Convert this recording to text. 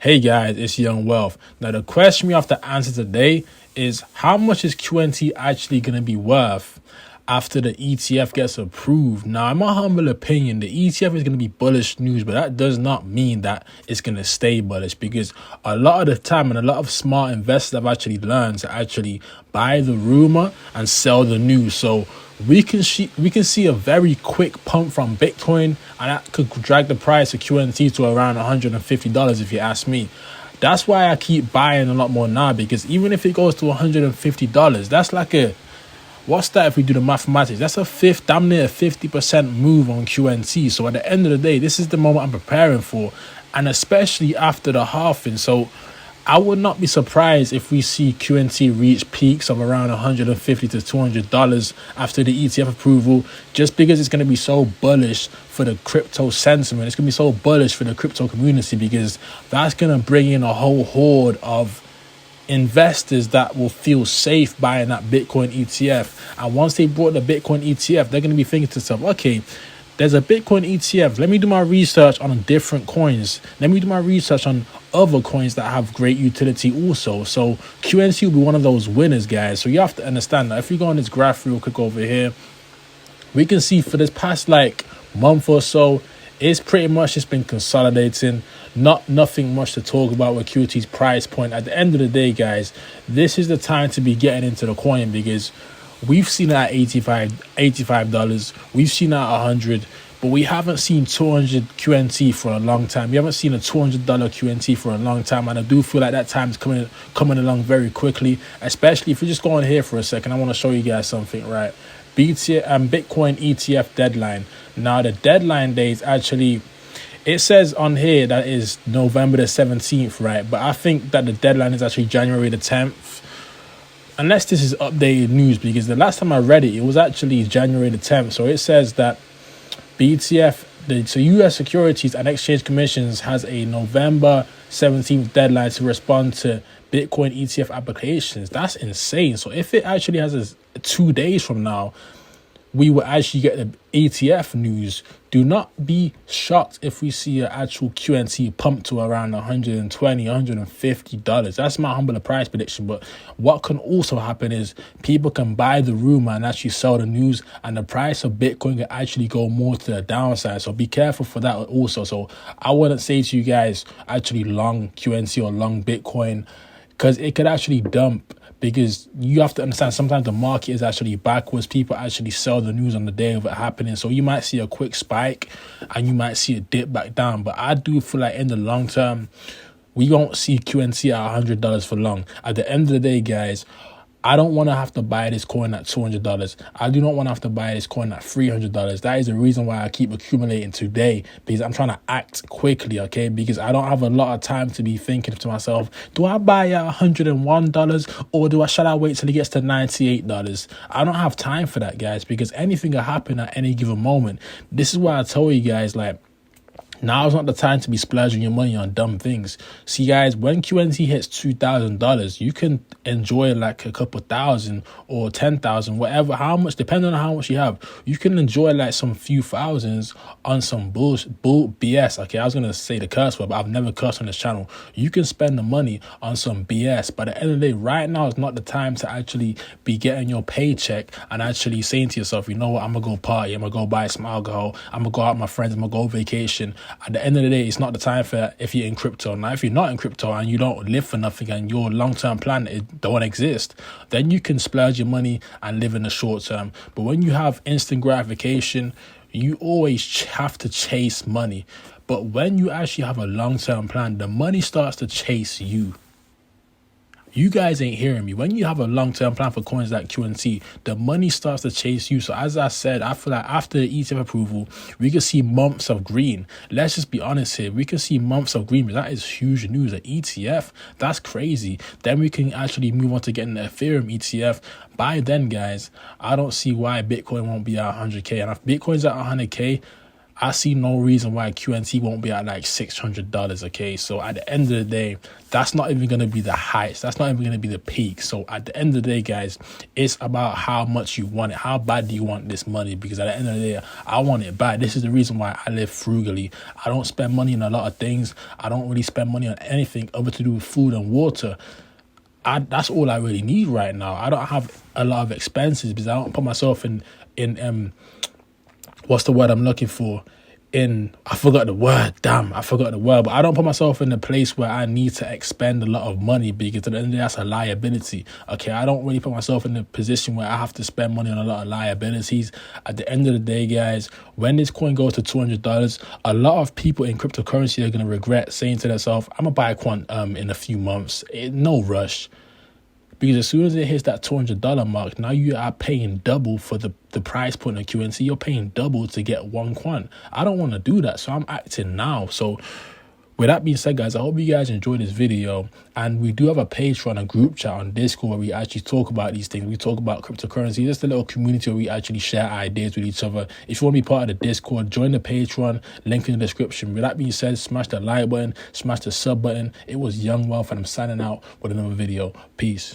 Hey guys, it's Young Wealth. Now the question we have to answer today is how much is QNT actually going to be worth after the ETF gets approved? Now, in my humble opinion, the ETF is going to be bullish news, but that does not mean that it's going to stay bullish, because a lot of the time and a lot of smart investors have actually learned to actually buy the rumor and sell the news. So we can see a very quick pump from Bitcoin, and that could drag the price of QNT to around $150 if you ask me. That's why I keep buying a lot more now, because even if it goes to $150, that's like what's that if we do the mathematics? That's damn near a 50% move on QNT. So at the end of the day, this is the moment I'm preparing for, and especially after the halving. So I would not be surprised if we see QNT reach peaks of around $150 to $200 after the ETF approval, just because it's going to be so bullish for the crypto sentiment. It's going to be so bullish for the crypto community, because that's going to bring in a whole horde of investors that will feel safe buying that Bitcoin ETF. And once they bought the Bitcoin ETF, they're going to be thinking to themselves, okay, there's a Bitcoin ETF. Let me do my research on different coins. Let me do my research on other coins that have great utility also. So QNT will be one of those winners, guys. So you have to understand that if we go on this graph real quick over here, we can see for this past month or so, it's pretty much just been consolidating. Nothing much to talk about with QT's price point. At the end of the day, guys, this is the time to be getting into the coin, because we've seen it at $85. We've seen it at $100, but we haven't seen 200 QNT for a long time. We haven't seen a $200 QNT for a long time, and I do feel like that time is coming along very quickly. Especially if you just go on here for a second, I want to show you guys something, right? Bitcoin ETF deadline. Now the deadline date actually, it says on here that is November the 17th, right? But I think that the deadline is actually January the 10th. Unless this is updated news, because the last time I read it, it was actually January the 10th. So it says that so U.S. Securities and Exchange Commissions has a November 17th deadline to respond to Bitcoin ETF applications. That's insane. So if it actually has 2 days from now, we will actually get the ETF news. Do not be shocked if we see an actual QNT pump to around $120, $150. That's my humble price prediction. But what can also happen is people can buy the rumor and actually sell the news, and the price of Bitcoin can actually go more to the downside. So be careful for that also. So I wouldn't say to you guys actually long QNT or long Bitcoin, because it could actually dump. Because you have to understand, sometimes the market is actually backwards. People actually sell the news on the day of it happening. So you might see a quick spike and you might see it dip back down. But I do feel like in the long term, we won't see QNT at $100 for long. At the end of the day, guys, I don't want to have to buy this coin at $200. I do not want to have to buy this coin at $300. That is the reason why I keep accumulating today, because I'm trying to act quickly, okay? Because I don't have a lot of time to be thinking to myself, do I buy at $101 or shall I wait till it gets to $98? I don't have time for that, guys, because anything can happen at any given moment. This is why I tell you guys, now is not the time to be splurging your money on dumb things. See, guys, when QNT hits $2,000, you can enjoy a couple thousand or 10,000, whatever, how much, depending on how much you have. You can enjoy some few thousands on some bull BS. Okay, I was gonna say the curse word, but I've never cursed on this channel. You can spend the money on some BS. But at the end of the day, right now is not the time to actually be getting your paycheck and actually saying to yourself, you know what, I'm gonna go party, I'm gonna go buy some alcohol, I'm gonna go out with my friends, I'm gonna go vacation. At the end of the day, it's not the time for if you're in crypto. Now, if you're not in crypto and you don't live for nothing and your long-term plan don't exist, then you can splurge your money and live in the short term. But when you have instant gratification, you always have to chase money. But when you actually have a long-term plan, the money starts to chase you. You guys ain't hearing me. When you have a long-term plan for coins like QNT, the money starts to chase you. So as I said, I feel like after the ETF approval, we could see months of green. Let's just be honest here. We can see months of green, but that is huge news. An ETF, that's crazy. Then we can actually move on to getting the Ethereum ETF. By then, guys, I don't see why Bitcoin won't be at 100K. And if Bitcoin's at 100K, I see no reason why QNT won't be at like $600, okay? So at the end of the day, that's not even going to be the heights. That's not even going to be the peak. So at the end of the day, guys, it's about how much you want it. How bad do you want this money? Because at the end of the day, I want it bad. This is the reason why I live frugally. I don't spend money on a lot of things. I don't really spend money on anything other to do with food and water. That's all I really need right now. I don't have a lot of expenses because I don't put myself in what's the word I'm looking for? I forgot the word. Damn, I forgot the word. But I don't put myself in a place where I need to expend a lot of money because at the end of the day, that's a liability. Okay, I don't really put myself in a position where I have to spend money on a lot of liabilities. At the end of the day, guys, when this coin goes to $200, a lot of people in cryptocurrency are going to regret saying to themselves, I'm going to buy Quant in a few months. No rush. Because as soon as it hits that $200 mark, now you are paying double for the price point of QNT. You're paying double to get one Quant. I don't want to do that, so I'm acting now. So with that being said, guys, I hope you guys enjoyed this video. And we do have a page for a group chat on Discord where we actually talk about these things. We talk about cryptocurrency. Just a little community where we actually share ideas with each other. If you want to be part of the Discord, join the Patreon. Link in the description. With that being said, smash the like button, smash the sub button. It was Young Wealth, and I'm signing out with another video. Peace.